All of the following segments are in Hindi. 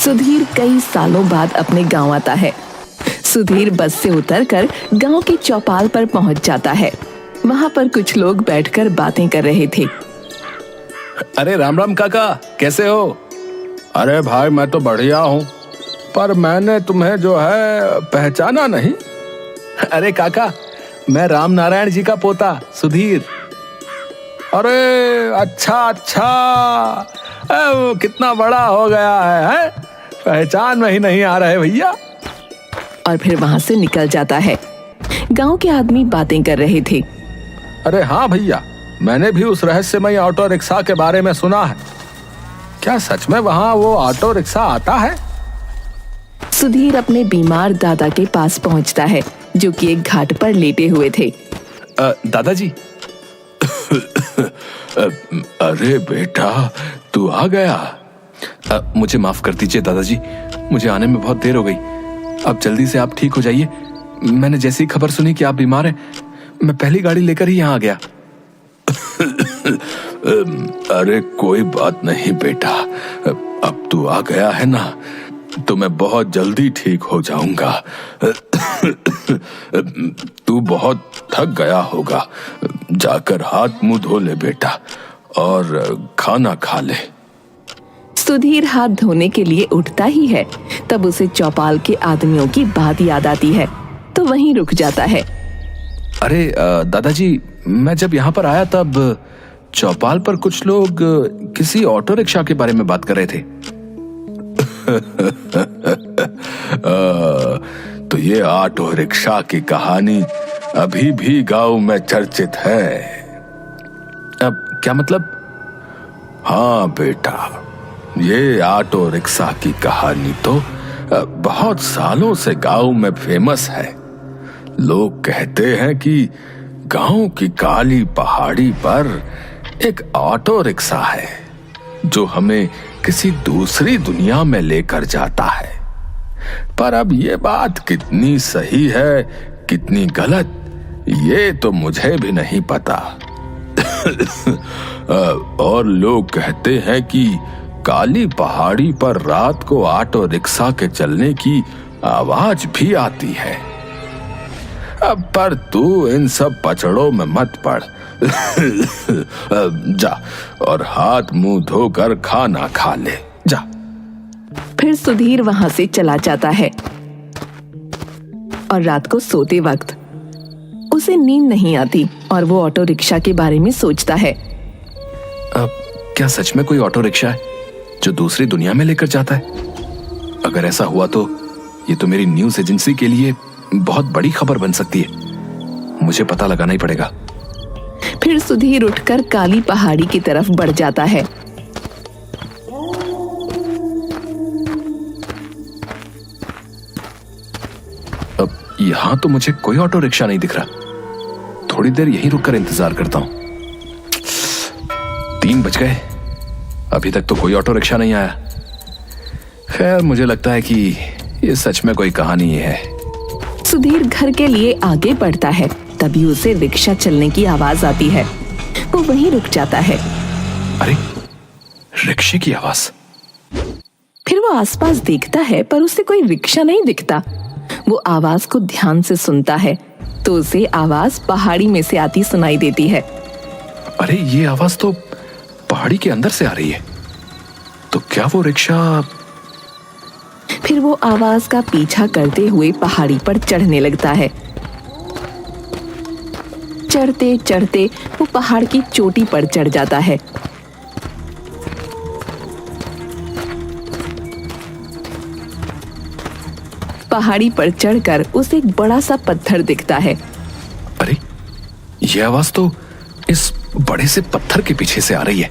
सुधीर कई सालों बाद अपने गांव आता है। सुधीर बस से उतरकर गांव की चौपाल पर पहुंच जाता है। वहां पर कुछ लोग बैठकर बातें कर रहे थे। अरे राम राम काका, कैसे हो? अरे भाई मैं तो बढ़िया हूँ, पर मैंने तुम्हें जो है पहचाना नहीं। अरे काका, मैं राम नारायण जी का पोता सुधीर। अरे अच्छा, वो कितना बड़ा हो गया है? पहचान में ही नहीं आ रहे भैया। और फिर वहां से निकल जाता है। गांव के आदमी बातें कर रहे थे। अरे हाँ भैया, मैंने भी उस रहस्यमय ऑटो रिक्शा के बारे में सुना है। क्या सच में वहाँ वो ऑटो रिक्शा आता है? सुधीर अपने बीमार दादा के पास पहुंचता है, जो कि एक घाट पर लेटे हुए थे। दादाजी। अरे बेटा, तू आ गया। मुझे माफ कर दीजिए दादाजी, मुझे आने में बहुत देर हो गई। अब जल्दी से आप ठीक हो जाइए। मैंने जैसी ही खबर सुनी कि आप बीमार हैं, मैं पहली गाड़ी लेकर ही यहाँ आ गया। अरे कोई बात नहीं बेटा, अब तू आ गया है ना, तो मैं बहुत जल्दी ठीक हो जाऊंगा। तू बहुत थक गया होगा, जाकर हाथ मुंह धो ले बेटा और खाना खा ले। सुधीर हाथ धोने के लिए उठता ही है, तब उसे चौपाल के आदमियों की बात याद आती है, तो वहीं रुक जाता है। अरे दादाजी, मैं जब यहाँ पर आया तब चौपाल पर कुछ लोग किसी ऑटो रिक्शा के बारे में बात कर रहे थे। तो ये ऑटो रिक्शा की कहानी अभी भी गांव में चर्चित है। अब क्या मतलब? हाँ बेटा, ये ऑटो रिक्शा की कहानी तो बहुत सालों से गांव में फेमस है। लोग कहते हैं कि गांव की काली पहाड़ी पर एक ऑटो रिक्शा है, जो हमें किसी दूसरी दुनिया में लेकर जाता है। पर अब ये बात कितनी सही है, कितनी गलत, ये तो मुझे भी नहीं पता। और लोग कहते हैं कि काली पहाड़ी पर रात को ऑटो रिक्शा के चलने की आवाज भी आती है। अब पर तू इन सब पचड़ों में मत पड़। जा और हाथ मुंह धोकर खाना खा ले, जा। फिर सुधीर वहां से चला जाता है और रात को सोते वक्त उसे नींद नहीं आती और वो ऑटो रिक्शा के बारे में सोचता है। अब क्या सच में कोई ऑटो रिक्शा है जो दूसरी दुनिया में लेकर जाता है? अगर ऐसा हुआ तो ये तो मेरी न्यूज एजेंसी के लिए बहुत बड़ी खबर बन सकती है। मुझे पता लगाना ही पड़ेगा। फिर सुधीर उठकर काली पहाड़ी की तरफ बढ़ जाता है। अब यहां तो मुझे कोई ऑटो रिक्शा नहीं दिख रहा। थोड़ी देर यहीं रुककर इंतजार करता हूं। 3 बज गए, अभी तक तो कोई ऑटो रिक्शा नहीं आया। खैर, मुझे लगता है कि ये सच में कोई कहानी है। सुधीर घर के लिए आगे बढ़ता है, तभी उसे रिक्शा चलने की आवाज आती है। वो वहीं रुक जाता है। अरे, रिक्शे की आवाज। फिर वो आसपास देखता है, पर उसे कोई रिक्शा नहीं दिखता। वो आवाज को ध्यान से सुनता है, तो उसे आवाज पहाड़ी में से आती सुनाई देती है। अरे, ये आवाज तो पहाड़ी के अंदर से आ रही है। तो क्या वो रिक्शा? फिर वो आवाज का पीछा करते हुए पहाड़ी पर चढ़ने लगता है। चढ़ते चढ़ते वो पहाड़ की चोटी पर चढ़ जाता है। पहाड़ी पर चढ़कर उसे एक बड़ा सा पत्थर दिखता है। अरे, ये आवाज तो इस बड़े से पत्थर के पीछे से आ रही है।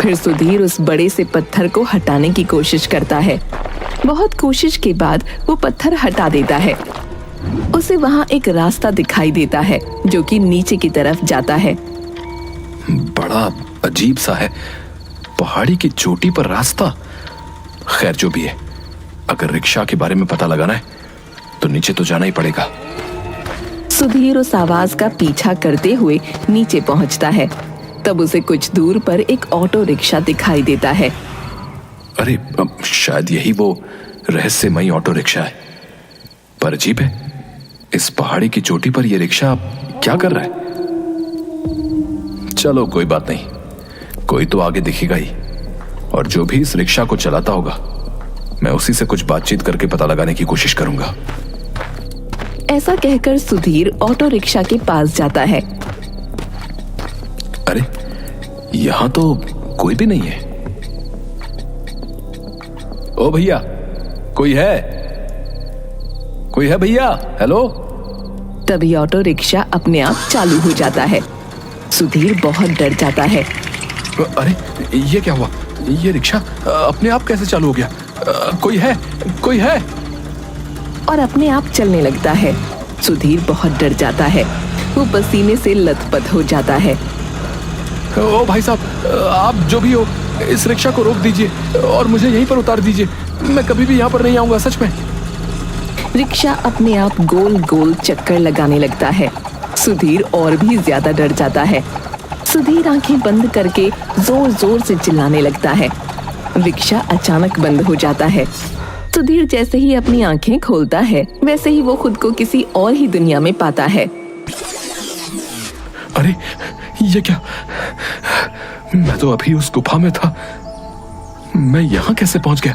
फिर सुधीर उस बड़े से पत्थर को हटाने की कोशिश करता है। बहुत कोशिश के बाद वो पत्थर हटा देता है। उसे वहां एक रास्ता दिखाई देता है, जो कि नीचे की तरफ जाता है। बड़ा अजीब सा है, पहाड़ी की चोटी पर रास्ता। खैर, जो भी है, अगर रिक्शा के बारे में पता लगाना है तो नीचे तो जाना ही पड़ेगा। सुधीर उस आवाज का पीछा करते हुए नीचे पहुंचता है। तब उसे कुछ दूर पर एक ऑटो रिक्शा दिखाई देता है। अरे शायद यही वो रहस्यमयी ऑटो रिक्शा है। पर अजीब है, इस पहाड़ी की चोटी पर यह रिक्शा क्या कर रहा है? चलो कोई बात नहीं, कोई तो आगे दिखेगा ही, और जो भी इस रिक्शा को चलाता होगा मैं उसी से कुछ बातचीत करके पता लगाने की कोशिश करूंगा। ऐसा कहकर सुधीर ऑटो रिक्शा के पास जाता है। अरे यहां तो कोई भी नहीं है। ओ भैया, कोई है? कोई है भैया? हेलो? तभी ऑटो रिक्शा अपने आप चालू हो जाता है। सुधीर बहुत डर जाता है। अरे ये क्या हुआ? ये रिक्शा अपने आप कैसे चालू हो गया? कोई है? कोई है? और अपने आप चलने लगता है। सुधीर बहुत डर जाता है, वो पसीने से लथपथ हो जाता है। ओ भाई साहब, आप जो भी हो, इस रिक्शा को रोक दीजिए और मुझे यहीं पर उतार दीजिए। मैं कभी भी यहाँ पर नहीं आऊंगा, सच में। रिक्शा अपने आप गोल गोल चक्कर लगाने लगता है। सुधीर और भी ज्यादा डर जाता है। सुधीर आंखें बंद करके जोर जोर से चिल्लाने लगता है। रिक्शा अचानक बंद हो जाता है। सुधीर जैसे ही अपनी आंखें खोलता है, वैसे ही वो खुद को किसी और ही दुनिया में पाता है। अरे ये क्या? मैं तो अभी उस गुफा में था। मैं यहाँ कैसे पहुंच गया?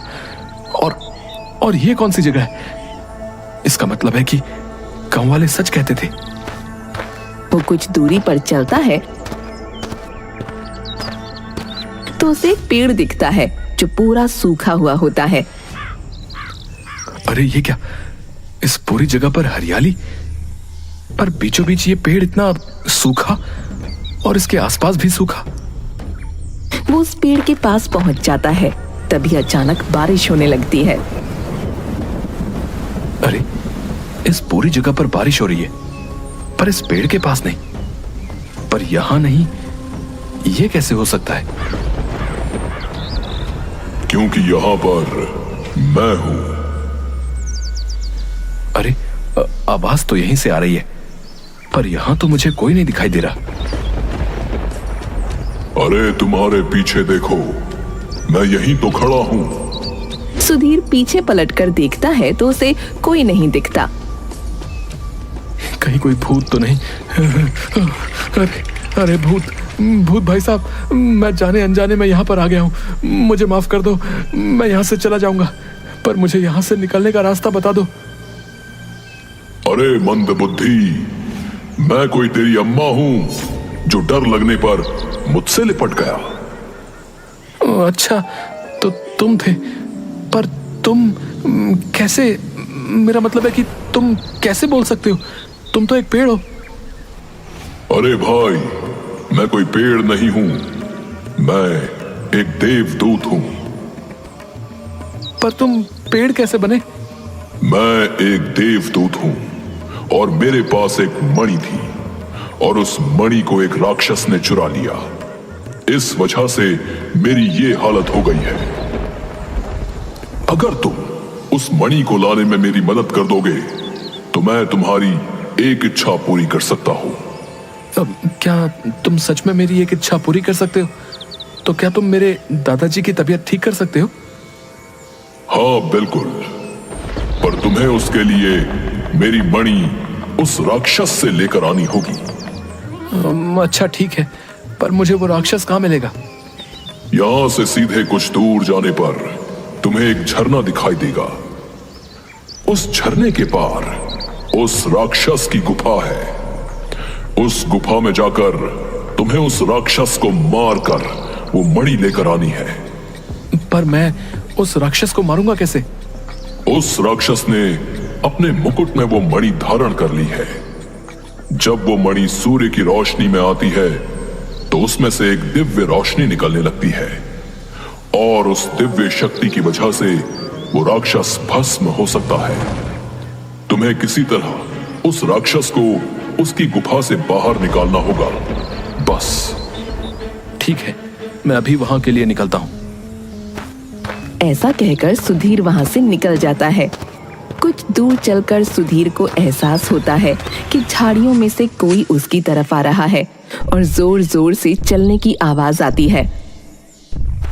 और ये कौन सी जगह है? इसका मतलब है कि गांव वाले सच कहते थे। वो कुछ दूरी पर चलता है तो उसे एक पेड़ दिखता है जो पूरा सूखा हुआ होता है। अरे ये क्या? इस पूरी जगह पर हरियाली, पर बीचों बीच ये पेड़ इतना सूखा और इसके आसपास भी सूखा। वो उस पेड़ के पास पहुंच जाता है। तभी अचानक बारिश होने लगती है। अरे इस पूरी जगह पर बारिश हो रही है, पर इस पेड़ के पास नहीं। पर यहां नहीं, ये कैसे हो सकता है? क्योंकि यहां पर मैं हूं। अरे आवाज तो यहीं से आ रही है, पर यहां तो मुझे कोई नहीं दिखाई दे रहा। अरे तुम्हारे पीछे देखो, मैं यहीं तो खड़ा हूं। सुधीर पीछे पलटकर देखता है तो उसे कोई नहीं दिखता। कहीं कोई भूत तो नहीं? अरे भूत भाई साहब, मैं जाने अनजाने में यहाँ पर आ गया हूँ। मुझे माफ कर दो, मैं यहाँ से चला जाऊंगा, पर मुझे यहाँ से निकलने का रास्ता बता दो। अरे मंदबुद्धि, मैं कोई तेरी अम्मा हूं जो डर लगने पर मुझसे लिपट गया। अच्छा, तो तुम थे, पर तुम कैसे? मेरा मतलब है कि तुम कैसे बोल सकते हो? तुम तो एक पेड़ हो। अरे भाई, मैं कोई पेड़ नहीं हूं, मैं एक देवदूत हूं। पर तुम पेड़ कैसे बने? मैं एक देवदूत हूं और मेरे पास एक मणि थी, और उस मणि को एक राक्षस ने चुरा लिया। इस वजह से मेरी ये हालत हो गई है। अगर तुम उस मणि को लाने में मेरी मदद कर दोगे तो मैं तुम्हारी एक इच्छा पूरी कर सकता हूं। क्या तुम सच में मेरी एक इच्छा पूरी कर सकते हो? तो क्या तुम मेरे दादाजी की तबीयत ठीक कर सकते हो? हाँ बिल्कुल, पर तुम्हें उसके लिए मेरी मणि उस राक्षस से लेकर आनी होगी। अच्छा ठीक है, पर मुझे वो राक्षस कहाँ मिलेगा? यहां से सीधे कुछ दूर जाने पर तुम्हें एक झरना दिखाई देगा। उस झरने के पार उस राक्षस की गुफा है। उस गुफा में जाकर तुम्हें उस राक्षस को मारकर वो मणि लेकर आनी है। पर मैं उस राक्षस को मारूंगा कैसे? उस राक्षस ने अपने मुकुट में वो मणि धारण कर ली है। जब वो मणि सूर्य की रोशनी में आती है तो उसमें से एक दिव्य रोशनी निकलने लगती है, और उस दिव्य शक्ति की वजह से वो राक्षस भस्म हो सकता है। तुम्हें किसी तरह उस राक्षस को उसकी गुफा से बाहर निकालना होगा, बस। ठीक है, मैं अभी वहां के लिए निकलता हूं। ऐसा कहकर सुधीर वहां से निकल जाता है। कुछ दूर चलकर सुधीर को एहसास होता है कि झाड़ियों में से कोई उसकी तरफ आ रहा है और जोर जोर से चलने की आवाज आती है।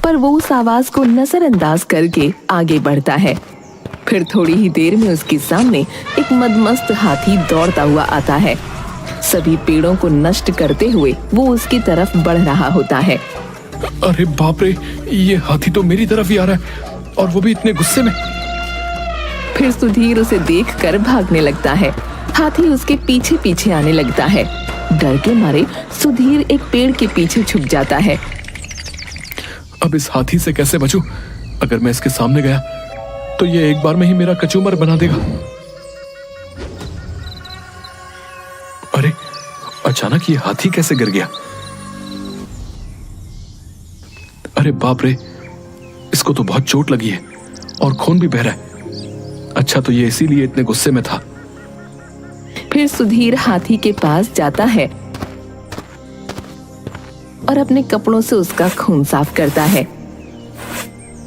पर पर वो उस आवाज को नजरअंदाज करके आगे बढ़ता है। फिर थोड़ी ही देर में उसके सामने एक मदमस्त हाथी दौड़ता हुआ आता है। सभी पेड़ों को नष्ट करते हुए वो उसकी तरफ बढ़ रहा होता है। अरे बाप रे, ये हाथी तो मेरी तरफ ही आ रहा है, और वो भी इतने गुस्से में। फिर सुधीर उसे देखकर भागने लगता है। हाथी उसके पीछे पीछे आने लगता है। डर के मारे सुधीर एक पेड़ के पीछे छुप जाता है। अब इस हाथी से कैसे बचूं? अगर मैं इसके सामने गया तो ये एक बार में ही मेरा कचूमर बना देगा। अरे अचानक ये हाथी कैसे गिर गया? अरे बाप रे, इसको तो बहुत चोट लगी है और खून भी बह रहा है। अच्छा, तो ये इसीलिए इतने गुस्से में था। फिर सुधीर हाथी के पास जाता है और अपने कपड़ों से उसका खून साफ करता है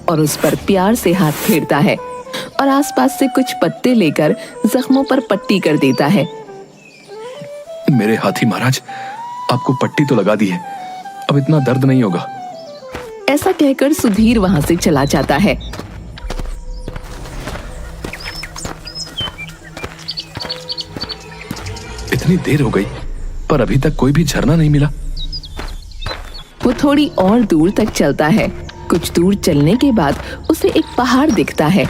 और उस पर प्यार से हाथ फेरता है और आसपास से कुछ पत्ते लेकर जख्मों पर पट्टी कर देता है। मेरे हाथी महाराज, आपको पट्टी तो लगा दी है, अब इतना दर्द नहीं होगा। ऐसा कहकर सुधीर वहां से चला जाता है। इतनी देर हो गई पर अभी तक कोई भी झरना नहीं मिला। वो थोड़ी और दूर तक चलता है। कुछ दूर चलने के बाद उसे एक पहाड़ दिखता है।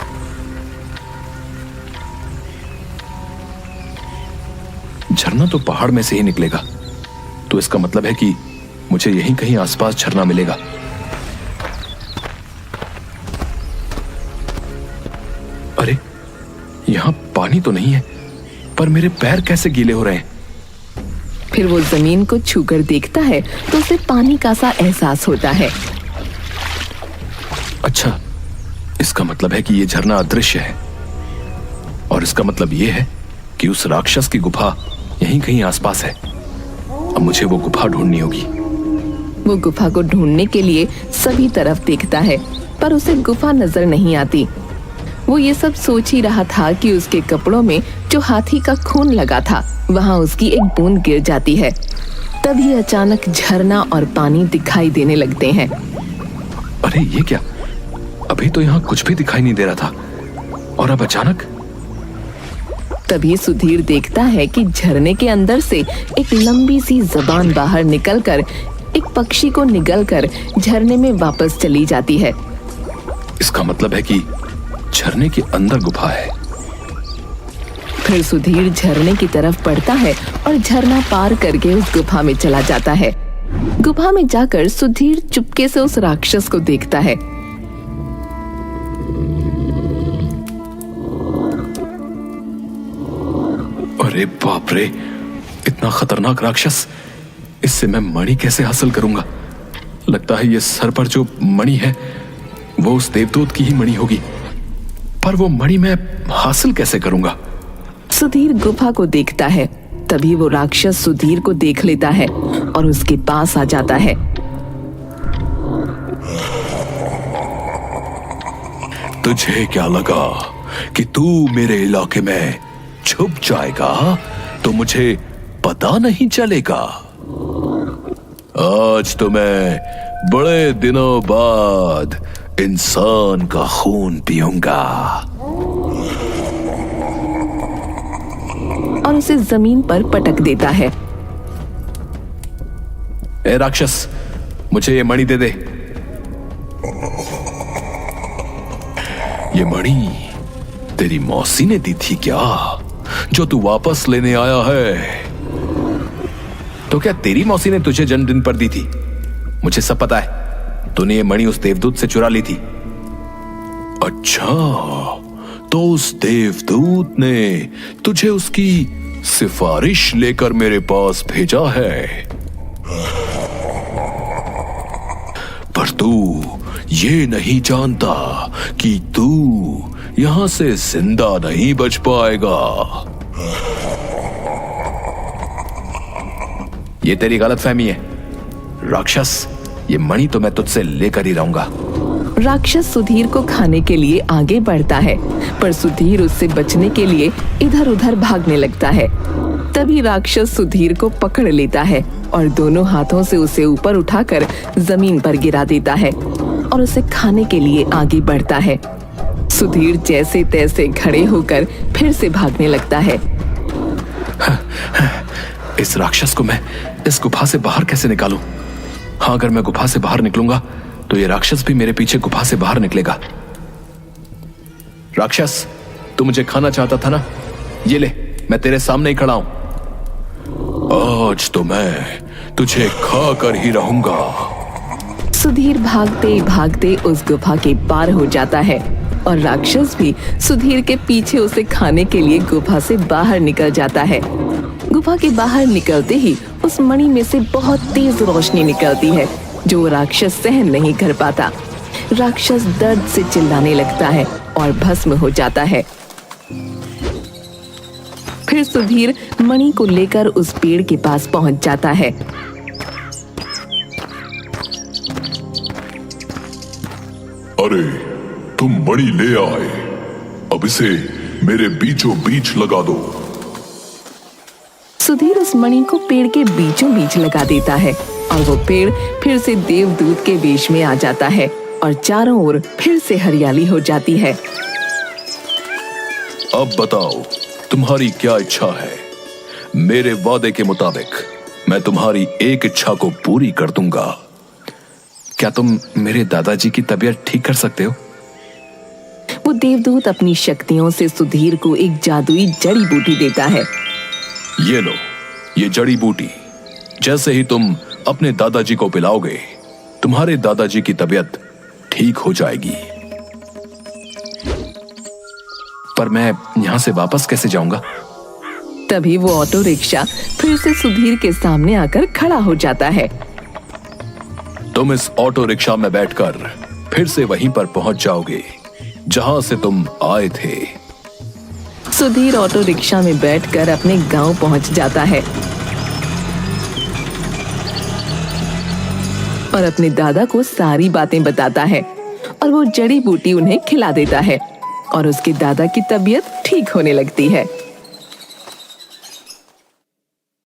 झरना तो पहाड़ में से ही निकलेगा, तो इसका मतलब है कि मुझे यहीं कहीं आसपास झरना मिलेगा। अरे यहां पानी तो नहीं है, पर मेरे पैर कैसे गीले हो रहे हैं? फिर वो जमीन को छूकर देखता है तो उसे पानी का सा एहसास होता है। अच्छा, इसका मतलब है कि ये झरना अदृश्य है, और इसका मतलब ये है कि उस राक्षस की गुफा यहीं कहीं आसपास है। अब मुझे वो गुफा ढूंढनी होगी। वो गुफा को ढूंढने के लिए सभी तरफ देखता है, पर उसे गुफा नजर नहीं आती। वो ये सब सोच ही रहा था कि उसके कपड़ों में जो हाथी का खून लगा था वहां उसकी एक बूंद गिर जाती है। तभी अचानक झरना और पानी दिखाई देने लगते हैं। अरे ये क्या? अभी तो यहाँ कुछ भी दिखाई नहीं दे रहा था, और अब अचानक। तभी सुधीर देखता है कि झरने के अंदर से एक लंबी सी जबान बाहर निकलकर एक पक्षी को निगलकर झरने में वापस चली जाती है। इसका मतलब है कि झरने के अंदर गुफा है। फिर सुधीर झरने की तरफ बढ़ता है और झरना पार करके उस गुफा में चला जाता है। गुफा में जाकर सुधीर चुपके से उस राक्षस को देखता है। अरे बाप रे, इतना खतरनाक राक्षस! इससे मैं मणि कैसे हासिल करूंगा? लगता है ये सर पर जो मणि है वो उस देवदूत की ही मणि होगी, पर वो मणि मैं हासिल कैसे करूंगा? सुधीर गुफा को देखता है। तभी वो राक्षस सुधीर को देख लेता है और उसके पास आ जाता है। तुझे क्या लगा कि तू मेरे इलाके में छुप जाएगा तो मुझे पता नहीं चलेगा? आज तो मैं बड़े दिनों बाद इंसान का खून पीऊंगा। और उसे जमीन पर पटक देता है। ए राक्षस, मुझे ये मणि दे दे। ये मणि तेरी मौसी ने दी थी क्या, जो तू वापस लेने आया है? तो क्या तेरी मौसी ने तुझे जन्मदिन पर दी थी? मुझे सब पता है। तूने ये मणि उस देवदूत से चुरा ली थी। अच्छा, तो उस देवदूत ने तुझे उसकी सिफारिश लेकर मेरे पास भेजा है। पर तू ये नहीं जानता कि तू यहां से जिंदा नहीं बच पाएगा। ये तेरी गलतफहमी है राक्षस। ये मणि तो मैं तुझसे लेकर ही रहूंगा। राक्षस सुधीर को खाने के लिए आगे बढ़ता है, पर सुधीर उससे बचने के लिए इधर उधर भागने लगता है। तभी राक्षस सुधीर को पकड़ लेता है और दोनों हाथों से उसे ऊपर उठाकर जमीन पर गिरा देता है। और उसे खाने के लिए आगे बढ़ता है। सुधीर जैसे तैसे खड़े होकर फिर से भागने लगता है। इस राक्षस को मैं इस गुफा से बाहर कैसे निकालूं? हाँ, अगर मैं गुफा से बाहर निकलूंगा तो ये राक्षस भी मेरे पीछे गुफा से बाहर निकलेगा। राक्षस, तू मुझे खाना चाहता था ना? ये ले, मैं तेरे सामने ही खड़ा हूं। आज तो मैं तुझे खा कर ही रहूंगा। सुधीर भागते भागते उस गुफा के पार हो जाता है और राक्षस भी सुधीर के पीछे उसे खाने के लिए गुफा से बाहर निकल जाता है। गुफा के बाहर निकलते ही उस मणि में से बहुत तेज रोशनी निकलती है जो राक्षस सहन नहीं कर पाता। राक्षस दर्द से चिल्लाने लगता है और भस्म हो जाता है। फिर सुधीर मणि को लेकर उस पेड़ के पास पहुंच जाता है। अरे, तुम मणि ले आए, अब इसे मेरे बीचों बीच लगा दो। सुधीर उस मणि को पेड़ के बीचों बीच लगा देता है और वो पेड़ फिर से देवदूत के वेश में आ जाता है और चारों ओर फिर से हरियाली हो जाती है। अब बताओ, तुम्हारी क्या इच्छा है? मेरे वादे के मुताबिक मैं तुम्हारी एक इच्छा को पूरी कर दूंगा। क्या तुम मेरे दादाजी की तबीयत ठीक कर सकते हो? वो देवदूत अपनी शक्तियों से सुधीर को एक जादुई जड़ी बूटी देता है। ये लो, ये जड़ी बूटी। जैसे ही तुम अपने दादाजी को पिलाओगे, तुम्हारे दादाजी की तबीयत ठीक हो जाएगी। पर मैं यहां से वापस कैसे जाऊंगा? तभी वो ऑटो रिक्शा फिर से सुधीर के सामने आकर खड़ा हो जाता है। तुम इस ऑटो रिक्शा में बैठकर फिर से वहीं पर पहुंच जाओगे जहां से तुम आए थे। सुधीर ऑटो रिक्शा में बैठकर अपने गांव पहुंच जाता है और अपने दादा को सारी बातें बताता है और वो जड़ी बूटी उन्हें खिला देता है और उसके दादा की तबीयत ठीक होने लगती है।